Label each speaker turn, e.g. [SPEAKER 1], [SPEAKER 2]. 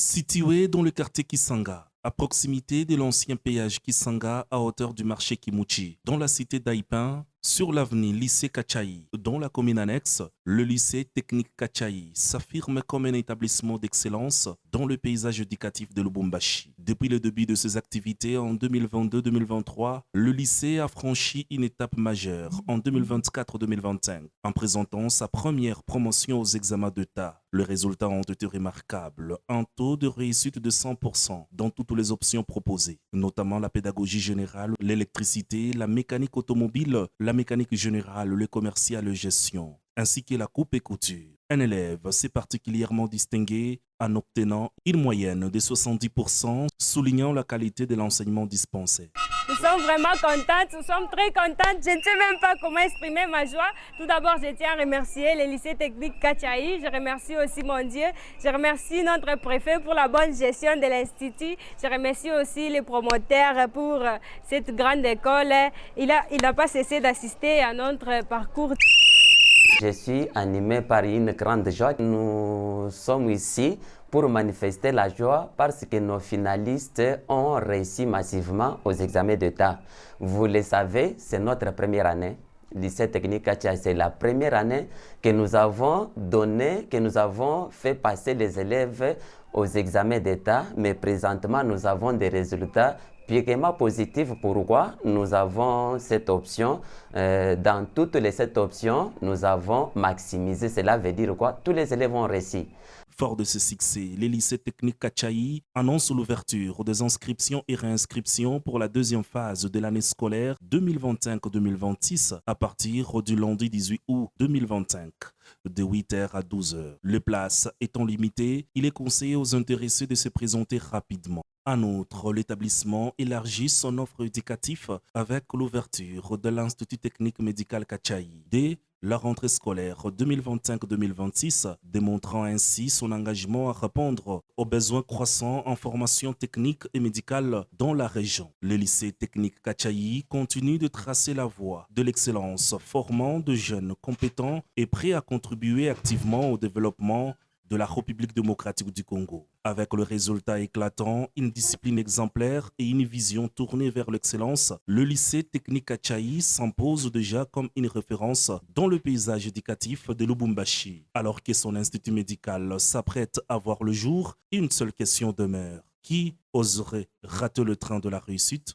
[SPEAKER 1] Situé dans le quartier Kisanga, à proximité de l'ancien péage Kisanga à hauteur du marché Kimuchi, dans la cité d'Aipin, sur l'avenue Lycée Kachaï, dans la commune annexe, le lycée technique Kachaï s'affirme comme un établissement d'excellence dans le paysage éducatif de Lubumbashi. Depuis le début de ses activités en 2022-2023, le lycée a franchi une étape majeure en 2024-2025 en présentant sa première promotion aux examens d'État. Les résultats ont été remarquables, un taux de réussite de 100% dans toutes les options proposées, notamment la pédagogie générale, l'électricité, la mécanique automobile, la mécanique générale, le commercial et gestion, ainsi que la coupe et couture. Un élève s'est particulièrement distingué en obtenant une moyenne de 70%, soulignant la qualité de l'enseignement dispensé.
[SPEAKER 2] Nous sommes vraiment contentes, nous sommes très contentes. Je ne sais même pas comment exprimer ma joie. Tout d'abord, je tiens à remercier le lycée technique Kachaï. Je remercie aussi mon Dieu. Je remercie notre préfet pour la bonne gestion de l'institut. Je remercie aussi les promoteurs pour cette grande école. Il n'a pas cessé d'assister à notre parcours.
[SPEAKER 3] Je suis animé par une grande joie. Nous sommes ici pour manifester la joie parce que nos finalistes ont réussi massivement aux examens d'État. Vous le savez, c'est notre première année. Lycée technique Kachaï, c'est la première année que nous avons donné, que nous avons fait passer les élèves aux examens d'État, mais présentement nous avons des résultats piquement positifs. Pourquoi nous avons cette option? Dans toutes les 7 options, nous avons maximisé. Cela veut dire quoi? Tous les élèves ont réussi.
[SPEAKER 1] Fort de ce succès, les lycées techniques Kachaï annoncent l'ouverture des inscriptions et réinscriptions pour la deuxième phase de l'année scolaire 2025-2026 à partir du lundi 18 août 2025 de 8h à 12h. Les places étant limitées, il est conseillé aux intéressés de se présenter rapidement. En outre, l'établissement élargit son offre éducative avec l'ouverture de l'Institut technique médical Kachaï dès la rentrée scolaire 2025-2026, démontrant ainsi son engagement à répondre aux besoins croissants en formation technique et médicale dans la région. Le lycée technique Kachaï continue de tracer la voie de l'excellence, formant de jeunes compétents et prêts à contribuer activement au développement de la République démocratique du Congo. Avec le résultat éclatant, une discipline exemplaire et une vision tournée vers l'excellence, le lycée technique Kachaï s'impose déjà comme une référence dans le paysage éducatif de Lubumbashi. Alors que son institut médical s'apprête à voir le jour, une seule question demeure. Qui oserait rater le train de la réussite?